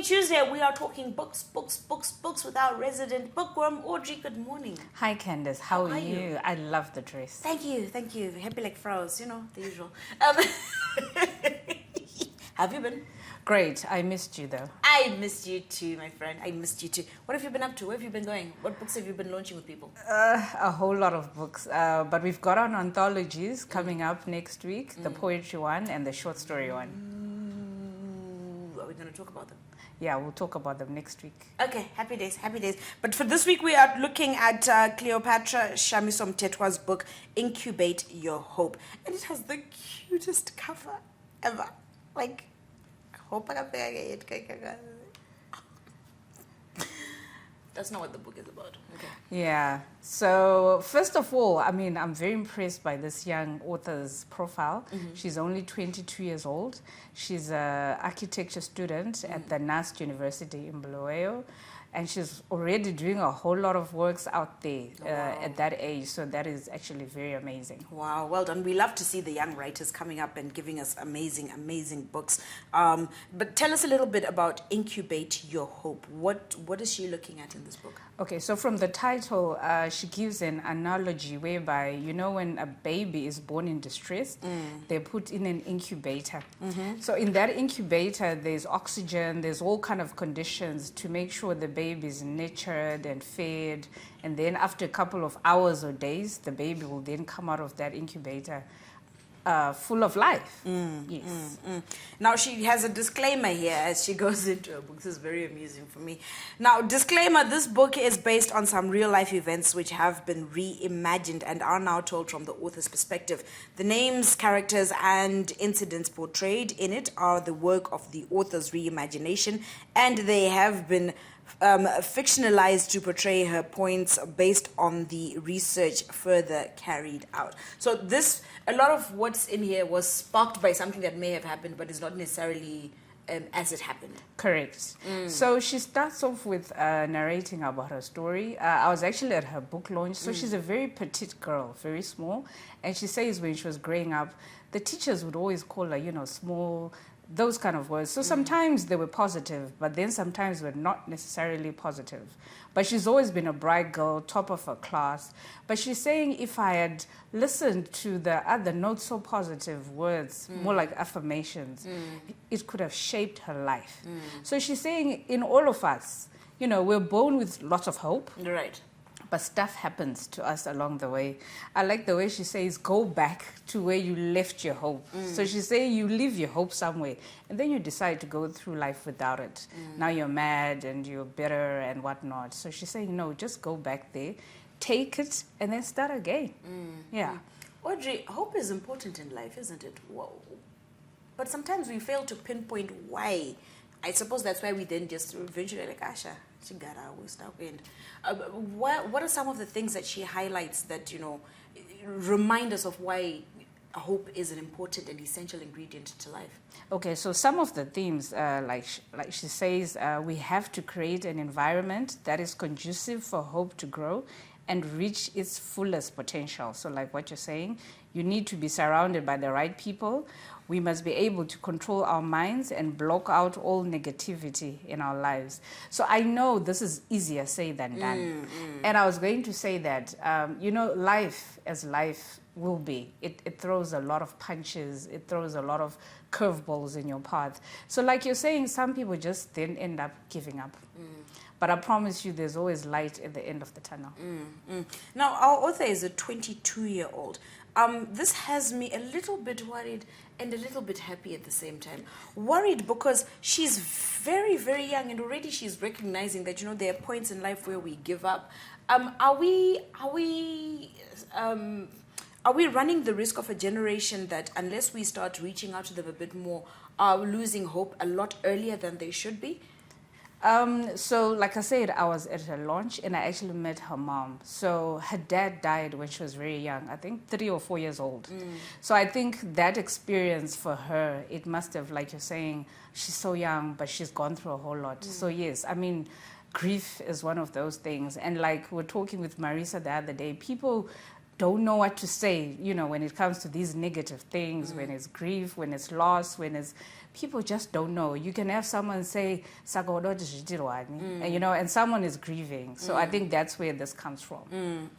Tuesday, we are talking books with our resident bookworm, Audrey. Good morning. Hi, Candace. How are you? I love the dress. Thank you. Happy like frows, the usual. Have you been? Great. I missed you, though. I missed you too, my friend. I missed you too. What have you been up to? Where have you been going? What books have you been launching with people? A whole lot of books. But we've got on anthologies coming up next week, the poetry one and the short story one. Are we going to talk about them? Yeah, we'll talk about them next week. Okay, happy days. But for this week, we are looking at Cleopatra Shamiso Mthethwa's book, Incubate Your Hope. And it has the cutest cover ever. Like, hope I can it. That's not what the book is about. Okay. Yeah. So, first of all, I'm very impressed by this young author's profile. Mm-hmm. She's only 22 years old. She's an architecture student at the NUST University in Bulawayo. And she's already doing a whole lot of works out there at that age. So that is actually very amazing. Wow, well done. We love to see the young writers coming up and giving us amazing books. But tell us a little bit about Incubate Your Hope. What is she looking at in this book? Okay, so from the title, she gives an analogy whereby, when a baby is born in distress, they put in an incubator. Mm-hmm. So in that incubator, there's oxygen, there's all kind of conditions to make sure the baby is nurtured and fed. And then after a couple of hours or days, the baby will then come out of that incubator full of life. Yes. Now, she has a disclaimer here as she goes into her book. This is very amusing for me. Now, disclaimer, this book is based on some real-life events which have been reimagined and are now told from the author's perspective. The names, characters, and incidents portrayed in it are the work of the author's reimagination, and they have been fictionalized to portray her points based on the research further carried out. So a lot of what's in here was sparked by something that may have happened, but is not necessarily as it happened. Correct. So she starts off with narrating about her story. I was actually at her book launch. So she's a very petite girl, very small. And she says when she was growing up, the teachers would always call her, small, those kind of words. So sometimes they were positive, but then sometimes were not necessarily positive. But she's always been a bright girl, top of her class. But she's saying if I had listened to the other not so positive words, more like affirmations, it could have shaped her life. So she's saying in all of us, we're born with lots of hope. Right. But stuff happens to us along the way. I like the way she says, go back to where you left your hope. So she's saying you leave your hope somewhere, and then you decide to go through life without it. Now you're mad and you're bitter and whatnot. So she's saying, no, just go back there, take it, and then start again. Yeah. Audrey, hope is important in life, isn't it? Whoa. But sometimes we fail to pinpoint why. I suppose that's why we then just eventually like, Asha, she got our stuff in. What are some of the things that she highlights that, remind us of why hope is an important and essential ingredient to life? Okay, so some of the themes, like she says, we have to create an environment that is conducive for hope to grow and reach its fullest potential. So like what you're saying, you need to be surrounded by the right people. We must be able to control our minds and block out all negativity in our lives. So I know this is easier said than done. And I was going to say that, life as life will be. It throws a lot of punches. It throws a lot of curveballs in your path. So like you're saying, some people just then end up giving up. But I promise you there's always light at the end of the tunnel. Now, our author is a 22-year-old. This has me a little bit worried and a little bit happy at the same time. Worried because she's very, very young and already she's recognizing that, there are points in life where we give up. Are we running the risk of a generation that unless we start reaching out to them a bit more, are losing hope a lot earlier than they should be? So like I said, I was at her launch and I actually met her mom. So her dad died when she was very young, I think 3 or 4 years old. So I think that experience for her, it must have, like you're saying, she's so young, but she's gone through a whole lot. So yes, grief is one of those things. And like we're talking with Marisa the other day, people don't know what to say, when it comes to these negative things, when it's grief, when it's loss, people just don't know. You can have someone say, and someone is grieving. So I think that's where this comes from.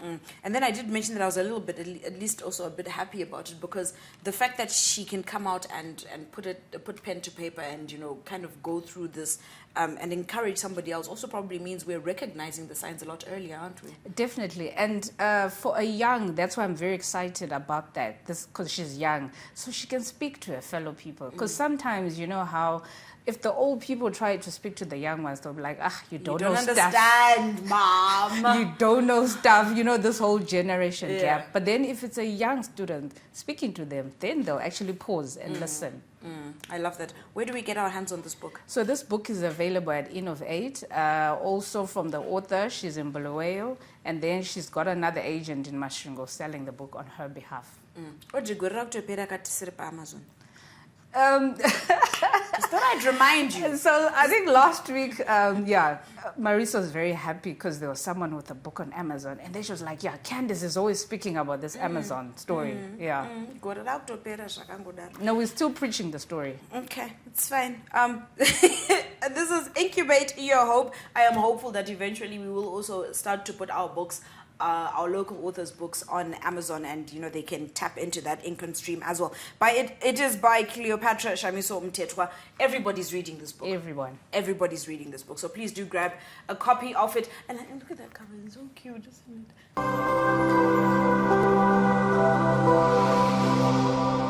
And then I did mention that I was a little bit, at least also a bit happy about it, because the fact that she can come out and put pen to paper and, kind of go through this and encourage somebody else also probably means we're recognizing the signs a lot earlier, aren't we? Definitely. And for a young, that's why I'm very excited about that, because she's young. So she can speak to her fellow people. Because sometimes, you know how if the old people try to speak to the young ones, they'll be like, you don't know understand, stuff. Mom. You don't know stuff, this whole generation gap. But then if it's a young student speaking to them, then they'll actually pause and listen. I love that. Where do we get our hands on this book? So this book is available at Innovate. Also from the author, she's in Bulawayo. And then she's got another agent in Masvingo selling the book on her behalf. Amazon. Just thought I'd remind you. So I think last week, Marisa was very happy because there was someone with a book on Amazon, and then she was like, Candice is always speaking about this Amazon story. No, we're still preaching the story. Okay, it's fine. This is Incubate Your Hope. I am hopeful that eventually we will also start to put our books, our local authors' books on Amazon, and they can tap into that income stream as well. It is by Cleopatra Shamiso Mtetwa. Everybody's reading this book. Everybody's reading this book. So please do grab a copy of it. And look at that cover; it's so cute, isn't it?